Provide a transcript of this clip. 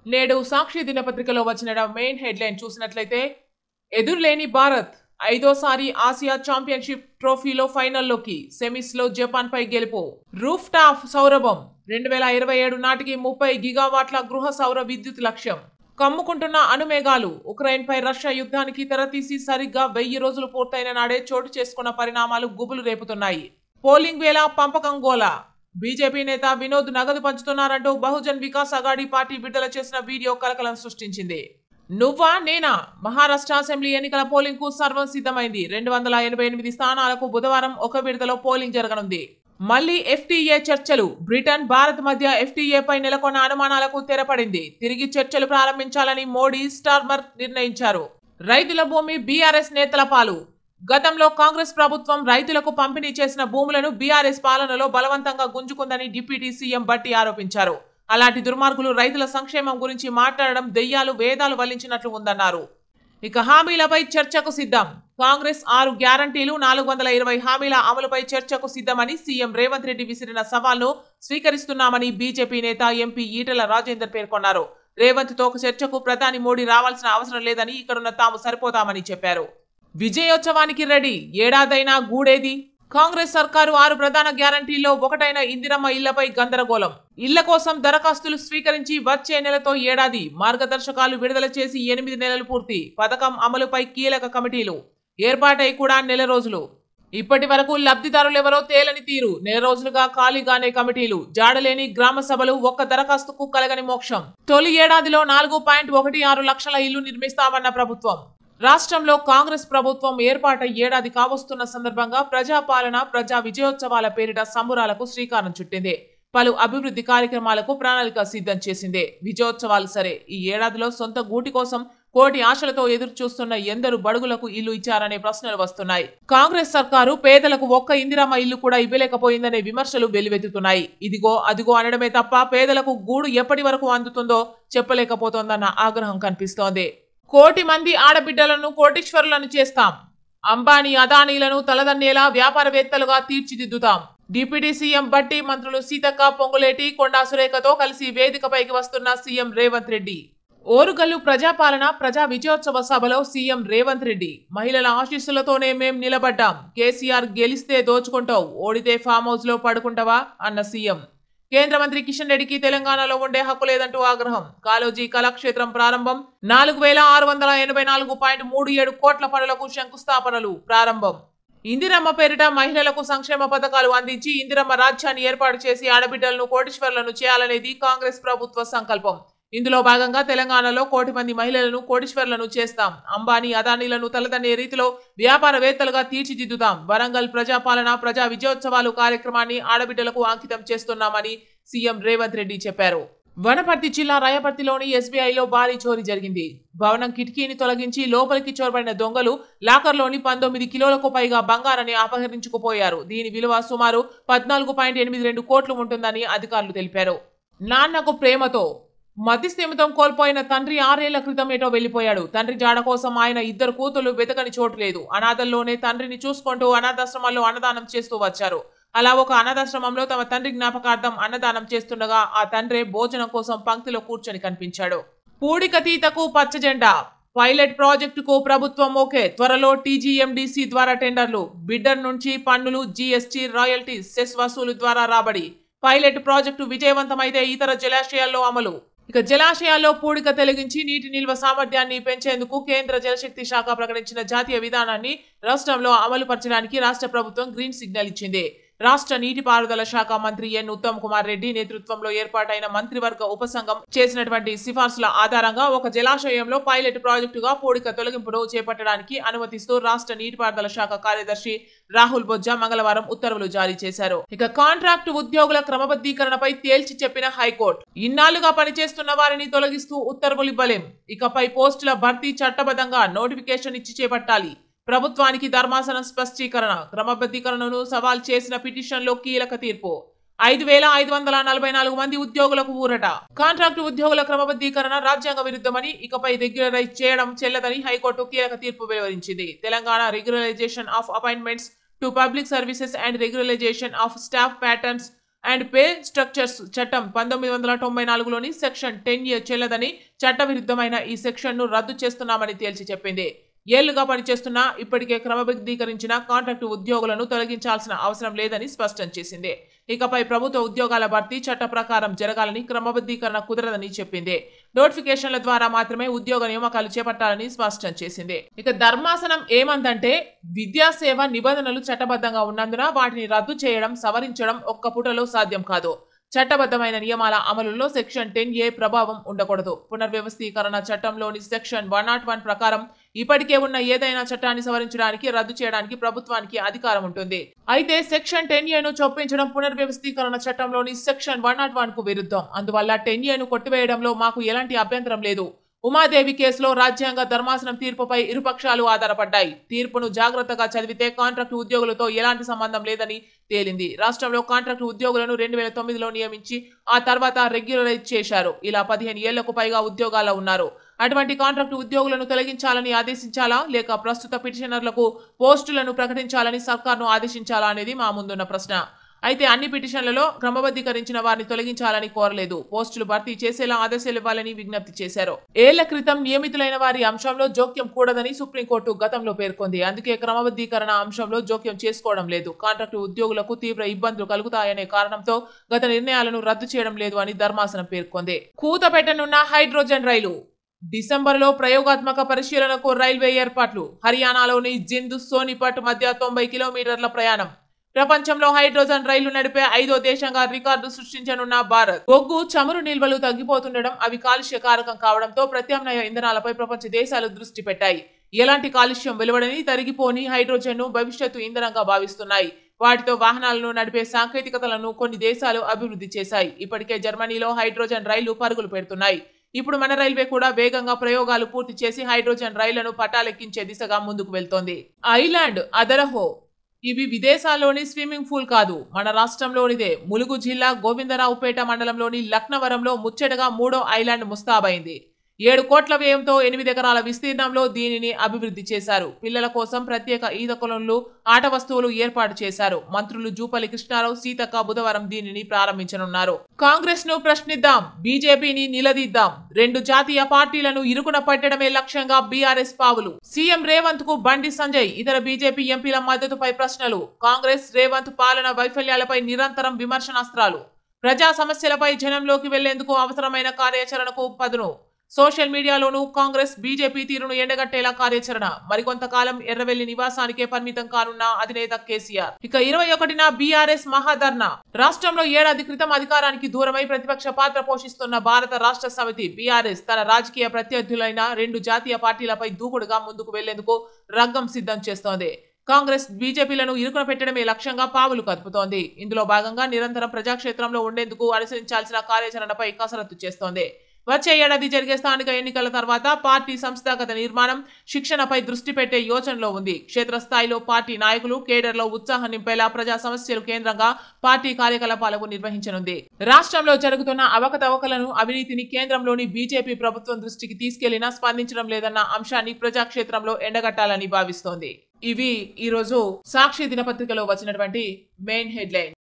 నేడు సాక్షి దినపత్రికలో వచ్చిన మెయిన్ హెడ్లైన్ చూసినట్లయితే ఎదురులేని భారత్ ఐదోసారి ఆసియా ఛాంపియన్షిప్ ట్రోఫీలో ఫైనల్లోకి సెమీస్ లో జపాన్ పై గెలుపు రూఫ్ టాప్ సౌరభం 2027 నాటికి 30 గిగావాట్ల గృహ సౌర విద్యుత్ లక్ష్యం కమ్ముకుంటున్న అణుమేఘాలు ఉక్రెయిన్ పై రష్యా యుద్ధానికి తెరతీసి సరిగ్గా 1000 రోజులు పూర్తయిన నాడే చోటు చేసుకున్న పరిణామాలు గుబులు రేపుతున్నాయి. పోలింగ్ వేళ పంపకం గోల బీజేపీ నేత వినోద్ నగదు పంచుతున్నారంటూ బహుజన్ వికాస్ అఘాడీ పార్టీ విడుదల చేసిన వీడియో కలకలం సృష్టించింది. నువ్వా నేనా మహారాష్ట్ర అసెంబ్లీ ఎన్నికల పోలింగ్ కు సర్వం సిద్ధమైంది. 288 స్థానాలకు బుధవారం ఒక విడతలో పోలింగ్ జరగనుంది. మళ్లీ ఎఫ్టీఏ చర్చలు బ్రిటన్ భారత్ మధ్య ఎఫ్టీఏపై నెలకొన్న అనుమానాలకు తెరపడింది. తిరిగి చర్చలు ప్రారంభించాలని మోడీ స్టార్మర్ నిర్ణయించారు. రైతుల భూమి బీఆర్ఎస్ నేతల పాలు గతంలో కాంగ్రెస్ ప్రభుత్వం రైతులకు పంపిణీ చేసిన భూములను బీఆర్ఎస్ పాలనలో బలవంతంగా గుంజుకుందని డిప్యూటీ సీఎం బట్టి ఆరోపించారు. అలాంటి దుర్మార్గులు రైతుల సంక్షేమం గురించి మాట్లాడడం దెయ్యాలు వేదాలు వల్లించినట్లు ఉందన్నారు. ఇక హామీలపై చర్చకు సిద్ధం కాంగ్రెస్ 6 గ్యారంటీలు 420 హామీల అమలుపై చర్చకు సిద్ధమని సీఎం రేవంత్ రెడ్డి విసిరిన సవాల్ను స్వీకరిస్తున్నామని బీజేపీ నేత ఎంపీ ఈటెల రాజేందర్ పేర్కొన్నారు. రేవంత్ తో చర్చకు ప్రధాని మోడీ రావాల్సిన అవసరం లేదని ఇక్కడున్న తాము సరిపోతామని చెప్పారు. విజయోత్సవానికి రెడీ ఏడాదైనా గూడేది కాంగ్రెస్ సర్కారు 6 ప్రధాన గ్యారంటీల్లో ఒకటైన ఇందిరమ్మ ఇళ్లపై గందరగోళం ఇళ్ల కోసం దరఖాస్తులు స్వీకరించి వచ్చే నెలతో ఏడాది మార్గదర్శకాలు విడుదల చేసి 8 నెలలు పూర్తి పథకం అమలుపై కీలక కమిటీలు ఏర్పాటై కూడా నెల రోజులు ఇప్పటి వరకు లబ్ధిదారులెవరో తేలని తీరు నెల రోజులుగా ఖాళీగానే కమిటీలు జాడలేని గ్రామ సభలు ఒక్క దరఖాస్తుకు కలగని మోక్షం తొలి ఏడాదిలో 4.16 లక్షల ఇళ్లు నిర్మిస్తామన్న ప్రభుత్వం రాష్ట్రంలో కాంగ్రెస్ ప్రభుత్వం ఏర్పాటై ఏడాది కావస్తున్న సందర్భంగా ప్రజాపాలన ప్రజా విజయోత్సవాల పేరిట సంబురాలకు శ్రీకారం చుట్టింది. పలు అభివృద్ధి కార్యక్రమాలకు ప్రణాళిక సిద్ధం చేసింది. విజయోత్సవాలు సరే ఈ ఏడాదిలో సొంత గూటి కోసం కోటి ఆశలతో ఎదురు చూస్తున్న ఎందరు బడుగులకు ఇల్లు ఇచ్చారనే ప్రశ్నలు వస్తున్నాయి. కాంగ్రెస్ సర్కారు పేదలకు ఒక్క ఇందిరమ్మ ఇల్లు కూడా ఇవ్వలేకపోయిందనే విమర్శలు వెల్లువెత్తుతున్నాయి. ఇదిగో అదిగో అనడమే తప్ప పేదలకు గూడు ఎప్పటి వరకు అందుతుందో చెప్పలేకపోతోందన్న ఆగ్రహం కనిపిస్తోంది. 1 కోటి మంది ఆడబిడ్డలను కోటీశ్వరులను చేస్తాం అంబానీ అదానీలను తలదన్నేలా వ్యాపారవేత్తలుగా తీర్చిదిద్దుతాం డిప్యూటీ సీఎం బట్టి మంత్రులు సీతక్క పొంగులేటి కొండా సురేఖతో కలిసి వేదికపైకి వస్తున్న సీఎం రేవంత్ రెడ్డి ఓరుగల్లు ప్రజాపాలన ప్రజా విజయోత్సవ సభలో సీఎం రేవంత్ రెడ్డి మహిళల ఆశీస్సులతోనే మేం నిలబడ్డాం కేసీఆర్ గెలిస్తే దోచుకుంటావు ఓడితే ఫామ్ హౌస్ లో పడుకుంటావా అన్న సీఎం కేంద్ర మంత్రి కిషన్ రెడ్డికి తెలంగాణలో ఉండే హక్కు లేదంటూ ఆగ్రహం కాళోజీ కళాక్షేత్రం ప్రారంభం 4684.37 కోట్ల పనులకు శంకుస్థాపనలు ప్రారంభం ఇందిరమ్మ పేరిట మహిళలకు సంక్షేమ పథకాలు అందించి ఇందిరమ్మ రాజ్యాన్ని ఏర్పాటు చేసి ఆడబిడ్డలను కోటీశ్వరులను చేయాలనేది కాంగ్రెస్ ప్రభుత్వ సంకల్పం. ఇందులో భాగంగా తెలంగాణలో 1 కోటి మంది మహిళలను కోటీశ్వరులను చేస్తాం అంబానీ అదానీలను తలదన్నే రీతిలో వ్యాపారవేత్తలుగా తీర్చిదిద్దుతాం వరంగల్ ప్రజాపాలన ప్రజా విజయోత్సవాలు కార్యక్రమాన్ని ఆడబిడ్డలకు అంకితం చేస్తున్నామని సీఎం రేవంత్ రెడ్డి చెప్పారు. వనపర్తి జిల్లా రాయపర్తిలోని ఎస్బీఐలో భారీ చోరీ జరిగింది. భవనం కిటికీని తొలగించి లోపలికి చొరబడిన దొంగలు లాకర్లోని 19 కిలోలకు పైగా బంగారాన్ని అపహరించుకుపోయారు. దీని విలువ సుమారు 14.82 కోట్లు ఉంటుందని అధికారులు తెలిపారు. నాన్నకు ప్రేమతో మధ్యస్థిమితం కోల్పోయిన తండ్రి 6 ఏళ్ల క్రితం ఏటో వెళ్లిపోయాడు. తండ్రి జాడ కోసం ఆయన 2 కూతుళ్లు వెతకని చోటు లేదు. అనాథల్లోనే తండ్రిని చూసుకుంటూ అనాథాశ్రమాల్లో అన్నదానం చేస్తూ వచ్చారు. అలా ఒక అనాథాశ్రమంలో తమ తండ్రి జ్ఞాపకార్థం అన్నదానం చేస్తుండగా ఆ తండ్రి భోజనం కోసం పంక్తిలో కూర్చొని కనిపించాడు. పూడికతీతకు పచ్చజెండా పైలట్ ప్రాజెక్టుకు ప్రభుత్వం ఓకే త్వరలో టీజీఎండీసీ ద్వారా టెండర్లు బిడ్డర్ నుంచి పన్నులు జీఎస్టీ రాయల్టీ సెస్ వసూలు ద్వారా రాబడి పైలట్ ప్రాజెక్టు విజయవంతమైతే ఇతర జలాశయాల్లో అమలు ఇక జలాశయాల్లో పూడిక తొలగించి నీటి నిల్వ సామర్థ్యాన్ని పెంచేందుకు కేంద్ర జలశక్తి శాఖ ప్రకటించిన జాతీయ విధానాన్ని రాష్ట్రంలో అమలు పరచడానికి రాష్ట్ర ప్రభుత్వం గ్రీన్ సిగ్నల్ ఇచ్చింది. రాష్ట్ర నీటిపారుదల శాఖ మంత్రి ఎన్ ఉత్తమ్ కుమార్ రెడ్డి నేతృత్వంలో ఏర్పాటైన మంత్రివర్గ ఉపసంఘం చేసినటువంటి సిఫార్సుల ఆధారంగా ఒక జలాశయంలో పైలట్ ప్రాజెక్టుగా పూడిక తొలగింపును చేపట్టడానికి అనుమతిస్తూ రాష్ట్ర నీటిపారుదల శాఖ కార్యదర్శి రాహుల్ బొజ్జా మంగళవారం ఉత్తర్వులు జారీ చేశారు. ఇక కాంట్రాక్టు ఉద్యోగుల క్రమబద్ధీకరణపై తేల్చి చెప్పిన హైకోర్టు ఇన్నాళ్లుగా పనిచేస్తున్న వారిని తొలగిస్తూ ఉత్తర్వులు ఇవ్వలేం. ఇకపై పోస్టుల భర్తీ చట్టబద్ధంగా నోటిఫికేషన్ ఇచ్చి చేపట్టాలి. ప్రభుత్వానికి ధర్మాసనం స్పష్టీకరణ క్రమబద్ధీకరణను సవాల్ చేసిన పిటిషన్లో కీలక తీర్పు 5544 మంది ఉద్యోగులకు ఊరట కాంట్రాక్టు ఉద్యోగుల క్రమబద్ధీకరణ రాజ్యాంగ విరుద్ధమని ఇకపై రెగ్యులరైజ్ చేయడం చెల్లదని హైకోర్టు కీలక తీర్పు వెలువరించింది. Telangana regularisation of appointments to public services and regularisation of staff patterns and pay structures చట్టం 1994లోని సెక్షన్ 10A చెల్లదని చట్టవిరుద్ధమైన ఈ సెక్షన్ను రద్దు చేస్తున్నామని తేల్చి చెప్పింది. ఏళ్లుగా పనిచేస్తున్న ఇప్పటికే క్రమబద్ధీకరించిన కాంట్రాక్టు ఉద్యోగులను తొలగించాల్సిన అవసరం లేదని స్పష్టం చేసింది. ఇకపై ప్రభుత్వ ఉద్యోగాల భర్తీ చట్ట ప్రకారం జరగాలని, క్రమబద్ధీకరణ కుదరదని చెప్పింది. నోటిఫికేషన్ల ద్వారా మాత్రమే ఉద్యోగ నియామకాలు చేపట్టాలని స్పష్టం చేసింది. ఇక ధర్మాసనం ఏమందంటే విద్యాసేవ నిబంధనలు చట్టబద్ధంగా ఉన్నందున వాటిని రద్దు చేయడం, సవరించడం ఒక్క పూటలో సాధ్యం కాదు. చట్టబద్ధమైన నియమాల అమలులో సెక్షన్ 10A ప్రభావం ఉండకూడదు. పునర్వ్యవస్థీకరణ చట్టంలోని సెక్షన్ 101 ప్రకారం ఇప్పటికే ఉన్న ఏదైనా చట్టాన్ని సవరించడానికి, రద్దు చేయడానికి ప్రభుత్వానికి అధికారం ఉంటుంది. అయితే సెక్షన్ 10Aను చొప్పించడం పునర్వ్యవస్థీకరణ చట్టంలోని సెక్షన్ 101కు విరుద్ధం. అందువల్ల 10Aను కొట్టివేయడంలో మాకు ఎలాంటి అభ్యంతరం లేదు. ఉమాదేవి కేసులో రాజ్యాంగ ధర్మాసనం తీర్పుపై ఇరుపక్షాలు ఆధారపడ్డాయి. తీర్పును జాగ్రత్తగా చదివితే కాంట్రాక్టు ఉద్యోగులతో ఎలాంటి సంబంధం లేదని తేలింది. రాష్ట్రంలో కాంట్రాక్టు ఉద్యోగులను 2009లో నియమించి ఆ తర్వాత రెగ్యులరైజ్ చేశారు. ఇలా 15 ఏళ్లకు పైగా ఉద్యోగాల్లో ఉన్నారు. అటువంటి కాంట్రాక్టు ఉద్యోగులను తొలగించాలని ఆదేశించాలా, లేక ప్రస్తుత పిటిషనర్లకు పోస్టులను ప్రకటించాలని సర్కార్ను ఆదేశించాలా అనేది మా ముందున్న ప్రశ్న. అయితే అన్ని పిటిషన్లలో క్రమబద్ధీకరించిన వారిని తొలగించాలని కోరలేదు. పోస్టులు భర్తీ చేసేలా ఆదేశాలు ఇవ్వాలని విజ్ఞప్తి చేశారు. ఏళ్ల క్రితం నియమితులైన వారి అంశంలో జోక్యం కూడదని సుప్రీంకోర్టు గతంలో పేర్కొంది. అందుకే క్రమబద్ధీకరణ అంశంలో జోక్యం చేసుకోవడం లేదు. కాంట్రాక్టు ఉద్యోగులకు తీవ్ర ఇబ్బందులు కలుగుతాయనే కారణంతో గత నిర్ణయాలను రద్దు చేయడం లేదు అని ధర్మాసనం పేర్కొంది. కూత పెట్టనున్న హైడ్రోజన్ రైలు డిసెంబర్లో ప్రయోగాత్మక పరిశీలనకు రైల్వే ఏర్పాట్లు. హర్యానాలోని జింద్ సోనిపట్ మధ్య 90 కిలోమీటర్ల ప్రయాణం. ప్రపంచంలో హైడ్రోజన్ రైలు నడిపే 5వ దేశంగా రికార్డు సృష్టించనున్న భారత్. బొగ్గు, చమురు నిల్వలు తగ్గిపోతుండడం, అవి కాలుష్య కారకం కావడంతో ప్రత్యామ్నాయ ఇంధనాలపై ప్రపంచ దేశాలు దృష్టి పెట్టాయి. ఎలాంటి కాలుష్యం వెలువడని, తరిగిపోని హైడ్రోజన్ను భవిష్యత్తు ఇంధనంగా భావిస్తున్నాయి. వాటితో వాహనాలను నడిపే సాంకేతికతలను కొన్ని దేశాలు అభివృద్ధి చేశాయి. ఇప్పటికే జర్మనీలో హైడ్రోజన్ రైళ్లు పరుగులు పెడుతున్నాయి. ఇప్పుడు మన రైల్వే కూడా వేగంగా ప్రయోగాలు పూర్తి చేసి హైడ్రోజన్ రైళ్లను పట్టాలెక్కించే దిశగా ముందుకు వెళ్తోంది. ఐలాండ్ అదరహో. ఇవి విదేశాల్లోని స్విమ్మింగ్ పూల్ కాదు, మన రాష్ట్రంలోనిదే. ములుగు జిల్లా గోవిందరావుపేట మండలంలోని లక్నవరంలో ముచ్చటగా 3వ ఐలాండ్ ముస్తాబైంది. 7 కోట్ల వ్యయంతో 8 ఎకరాల విస్తీర్ణంలో దీనిని అభివృద్ధి చేశారు. పిల్లల కోసం ప్రత్యేక ఈత కొలనులు, ఆట వస్తువులు ఏర్పాటు చేశారు. మంత్రులు జూపల్లి కృష్ణారావు, సీతక్క బుధవారం దీనిని ప్రారంభించనున్నారు. కాంగ్రెస్ ను ప్రశ్నిద్దాం, బీజేపీని నిలదీద్దాం. 2 జాతీయ పార్టీలను ఇరుకున పట్టడమే లక్ష్యంగా బీఆర్ఎస్ పావులు. సీఎం రేవంత్ కు బండి సంజయ్, ఇతర బీజేపీ ఎంపీల మద్దతుపై ప్రశ్నలు. కాంగ్రెస్ రేవంత్ పాలన వైఫల్యాలపై నిరంతరం విమర్శనాస్త్రాలు. ప్రజా సమస్యలపై జనంలోకి వెళ్లేందుకు అవసరమైన కార్యాచరణకు పదును. సోషల్ మీడియాలోనూ కాంగ్రెస్ బీజేపీ తీరును ఎండగట్టేలా కార్యాచరణ. మరికొంతకాలం ఎర్రవెల్లి నివాసానికే పరిమితం కానున్న అధినేత కేసీఆర్. ఇక 21న బీఆర్ఎస్ మహాధర్నా. రాష్ట్రంలో ఏడాది క్రితం అధికారానికి దూరమై ప్రతిపక్ష పాత్ర పోషిస్తున్న భారత రాష్ట్ర సమితి బీఆర్ఎస్ తన రాజకీయ ప్రత్యర్థులైన 2 జాతీయ పార్టీలపై దూకుడుగా ముందుకు వెళ్లేందుకు రంగం సిద్ధం చేస్తోంది. కాంగ్రెస్ బీజేపీలను ఇరుకున పెట్టడమే లక్ష్యంగా పావులు కదుపుతోంది. ఇందులో భాగంగా నిరంతరం ప్రజాక్షేత్రంలో ఉండేందుకు అనుసరించాల్సిన కార్యాచరణపై కసరత్తు చేస్తోంది. వచ్చే ఏడాది జరిగే స్థానిక ఎన్నికల తర్వాత పార్టీ సంస్థాగత నిర్మాణం, శిక్షణపై దృష్టి పెట్టే యోచనలో ఉంది. క్షేత్రస్థాయిలో పార్టీ నాయకులు, కేడర్లో ఉత్సాహం నింపేలా ప్రజా సమస్యలు కేంద్రంగా పార్టీ కార్యకలాపాలకు నిర్వహించనుంది. రాష్ట్రంలో జరుగుతున్న అవకతవకలను, అవినీతిని కేంద్రంలోని బీజేపీ ప్రభుత్వం దృష్టికి తీసుకెళ్లినా స్పందించడం లేదన్న అంశాన్ని ప్రజాక్షేత్రంలో ఎండగట్టాలని భావిస్తోంది. ఇవి ఈరోజు సాక్షి దినపత్రికలో వచ్చినటువంటి మెయిన్ హెడ్లైన్.